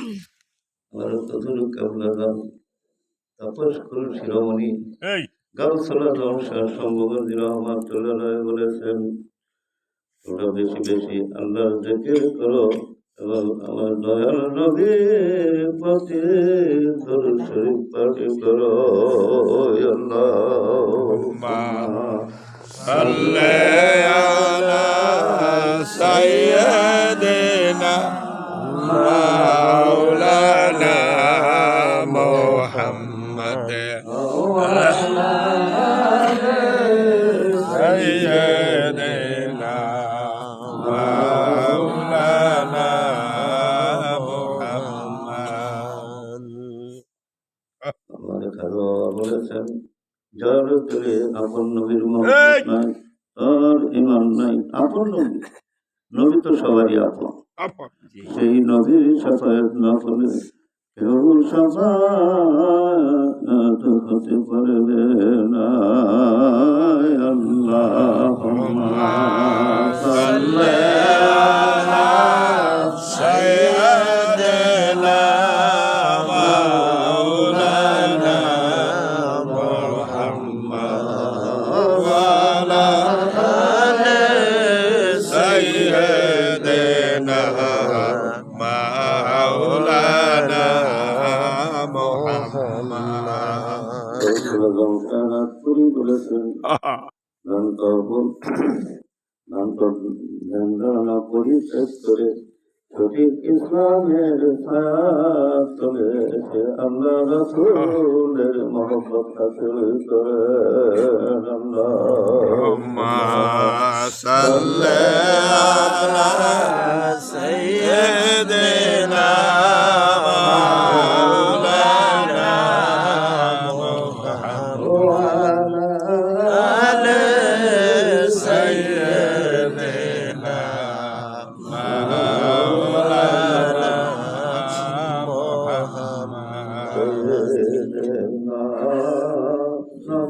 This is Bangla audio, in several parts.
আমার তথুর কাবলা গান তাপস করুন শিরোমণি গাউসুল আজম শাহ শম্ভুগঞ্জ রহমাতুল্লাহ বলেছেন, তোমরা বেশি বেশি আল্লাহর জিকির করো এবং আমার দয়াল নবীর প্রতি দরুদ শরীফ পাঠ করো। আল্লাহুম্মা সাল্লি আলা সাইয়্যিদিনা মাওলানা মুহাম্মদ সাইয়্যিদিনা মাওলানা মুহাম্মদ। আমার কারো বলেছেন, যার ভিতরে আপন নবীর মহব্বত নাই তার ঈমান নাই। আপন নবী, নবী তো সবারই আপন, সেই নবীর শাফায়াত না হলে কেউ শাফায়াত হতে পারবে না। আল্লাহুম্মা সাল্লি আলা সাইয়্যিদিনা মাওলানা মুহাম্মদ ওয়া আলা আলি সাইয়্যিদিনা মাওলানা মুহাম্মদ। বলেছেন, পরিত্যাগ করে সঠিক ইসলামের তলে আল্লাহ রাসূলের মহব্বত হাসিল করেন। আল্লাহুম্মা সাল্লি আলা সাইয়্যিদিনা মাওলানা মুহাম্মদ ওয়া আলা আলি সাইয়্যিদিনা মাওলানা মুহাম্মদ।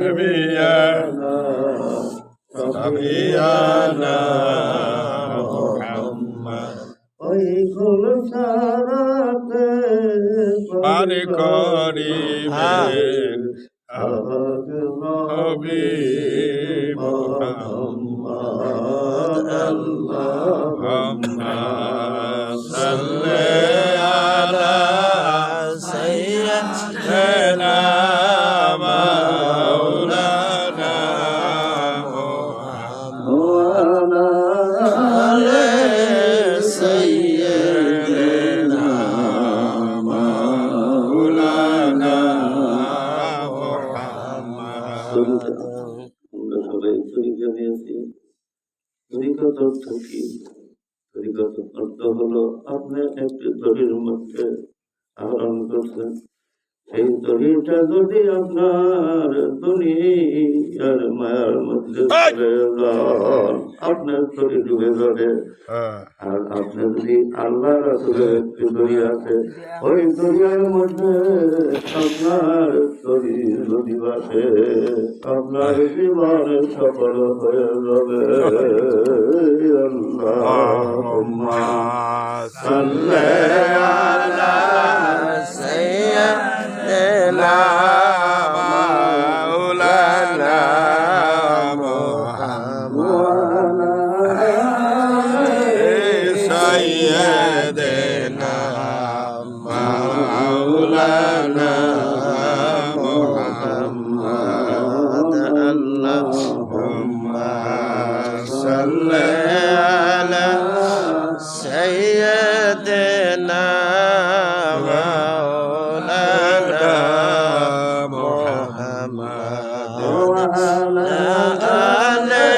নবিয়ানা নবিয়ানা মুহাম্মদ ওই কুল সারাতে পারে করিবেন আহাদ নবী মুহাম্মদ। আল্লাহুম্মা সাল্লি আলা সাইয়্যিদিনা মাওলানা মুহাম্মদ ওয়া আলা আলি সাইয়্যিদিনা মাওলানা মুহাম্মদ। আমরা সবাই তরিকা নিয়েছি। তরিকার অর্থ কি? তরিকার অর্থ হলো আপনি একটি দড়ির মধ্যে আহরণ করছেন, সেই দড়িটা যদি আপনার দুনিয়ার মায়ার মধ্যে আপনার দড়ি ডুবে যাবে। আর আপনি যদি আল্লাহ রাসূলের একটি দড়ি আছে, ওই দরিয়ার মধ্যে আপনার দড়ি যদি বাসে আপনার জীবন সফল হয়ে যাবে। আল্লাহুম্মা সাল্লি আলা সাইয়্যিদিনা মাওলানা মুহাম্মদ ওয়া আলা আলি সাইয়্যিদিনা মাওলানা মুহাম্মদ। আল্লাহুম্মা সাল্লি আলা সাইয়্যিদিনা মাওলানা মুহাম্মদ ওয়া আলা আলি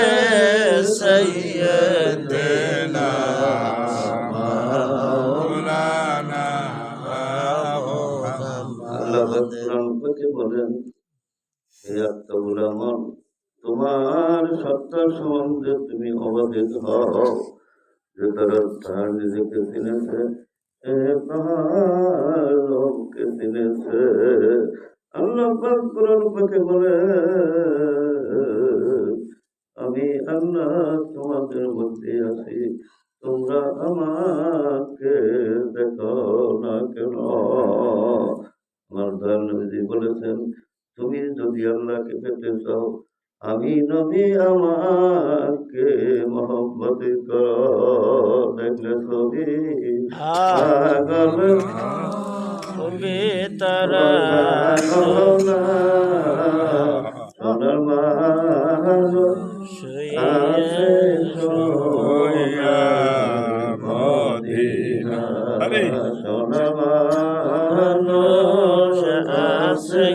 সাইয়্যিদিনা মাওলানা মুহাম্মদ। আল্লাহ কোরআনে বলেন, হে আত্মগুলামন, তোমার সত্তার সম্বন্ধে তুমি অবাধিত হও। যে তারা তার নিজেকে চিনেছে, তাহার রবকে চিনেছে। আল্লাহ পাক কোরআন পাকে বলে, আমি আল্লাহ তোমাদের মধ্যে আছি, তোমরা আমাকে দেখো না কেন। নবীজি বলেছেন, তুমি যদি আল্লাহকে পেতে চাও, আমি নবী আমাকে মহব্বত করো। দেখলে ছবি পাগল ছবি তারা সোনার মানুষ আছে মদিনা, সোনার মানুষ আছে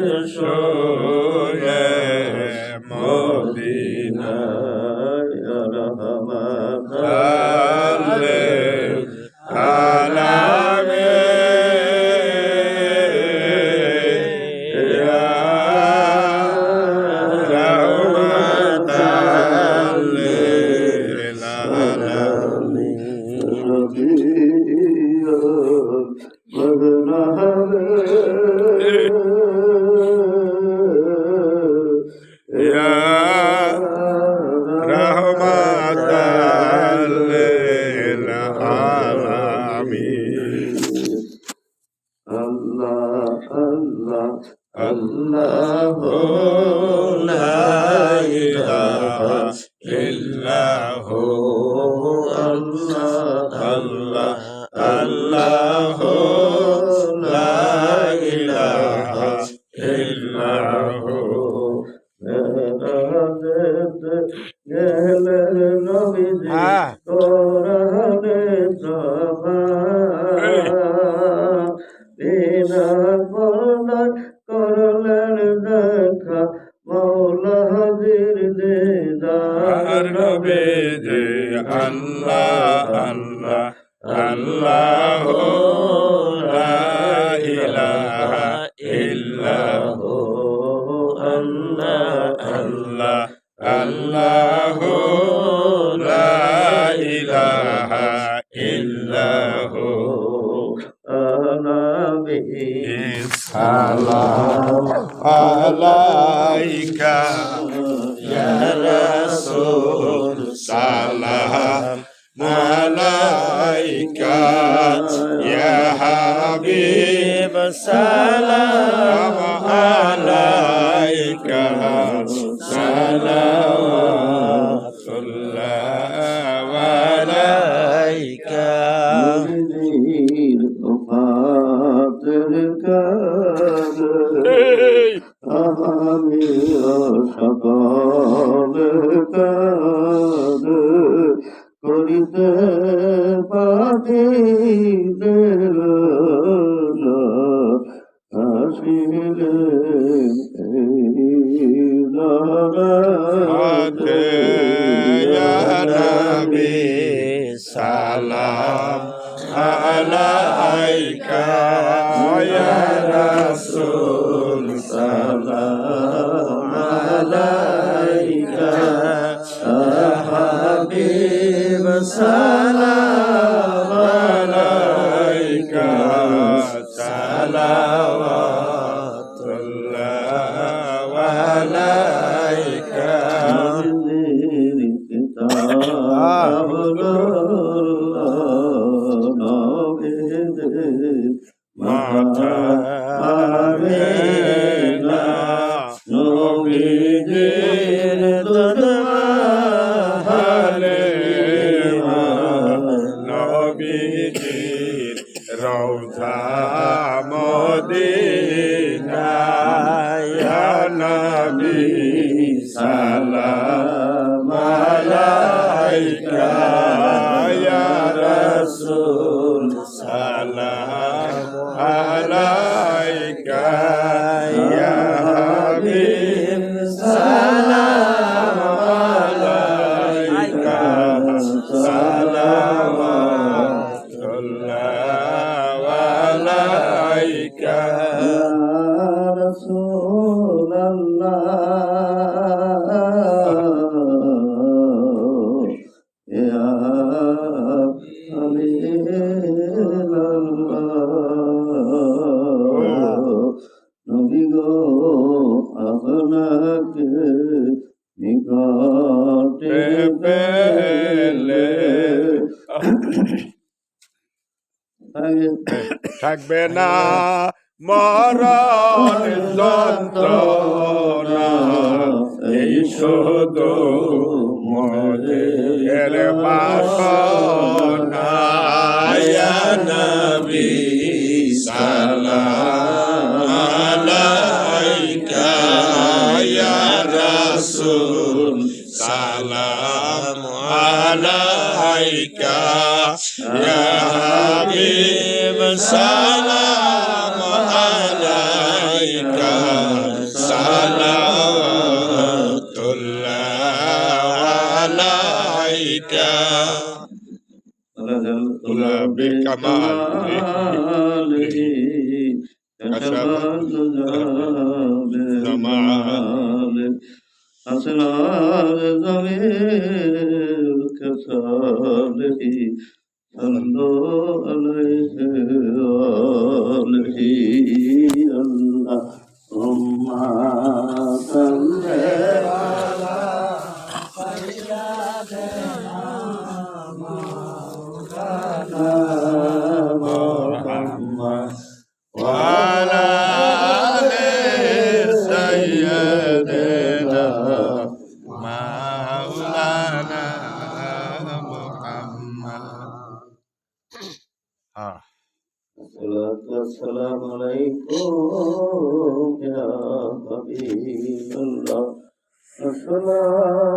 মদিনা, আল্লাহ লা ইলাহা ইল্লাহু আল্লাহ আল্লাহ আল্লাহ লা ইলাহা ইল্লাহু। গেলেন নবীজি কোরআনে বিনা পর্দায় করলেন দেখা মৌলা হাজির দিদার নবীজি। আল্লাহ আল্লাহ আল্লাহ লা ইলাহা ইল্লাহু আল্লাহ আল্লাহ আল্লাহ লা ইলাহা ইল্লাহু। সালাম আলাইকা ইয়া রাসূল, সালাম আলাইকা ইয়া হাবিব, সালাম আলাইকা সালাওয়াতুল্লাহ আলাইকা। আমি সকল কাজ করিতে পারিলে সালাম আলাইকা ইয়া রাসূল, সালাম আলাইকা ইয়া হাবিব, সালাম আলাইকা সালাওয়াতুল্লাহ আলাইকা। মাতা আমিনা নবীজির দুধমালে, নবীজির রওজা মদিনা, ইয়া নবী সালাম আলাইকা ইয়া রাসূল, সালাম আলাইকা ইয়া হাবিব, সালাম আলাইকা সালাওয়াতুল্লাহ আলাইকা। ইয়া রাসূলাল্লাহ ইয়া নবী গো আপনাকে নিকটে পেলে থাকবে না মরণ যন্ত্রণা এই শুধু মনের বাসনা ইয়া নবী সালাম আলাইকা ইয়া রাসূল সালাম আলাইকা ইয়া হাবিব সালাম আলাইকা সালাতুল্লাহ আলাইকা بكماله كشف الزمان أسرار ضمير كساله صلوا عليه وآله اللهم صل على محمد وعلى آل سيدنا مولانا محمد. الصلاة والسلام عليكم يا حبيب الله. الصلاة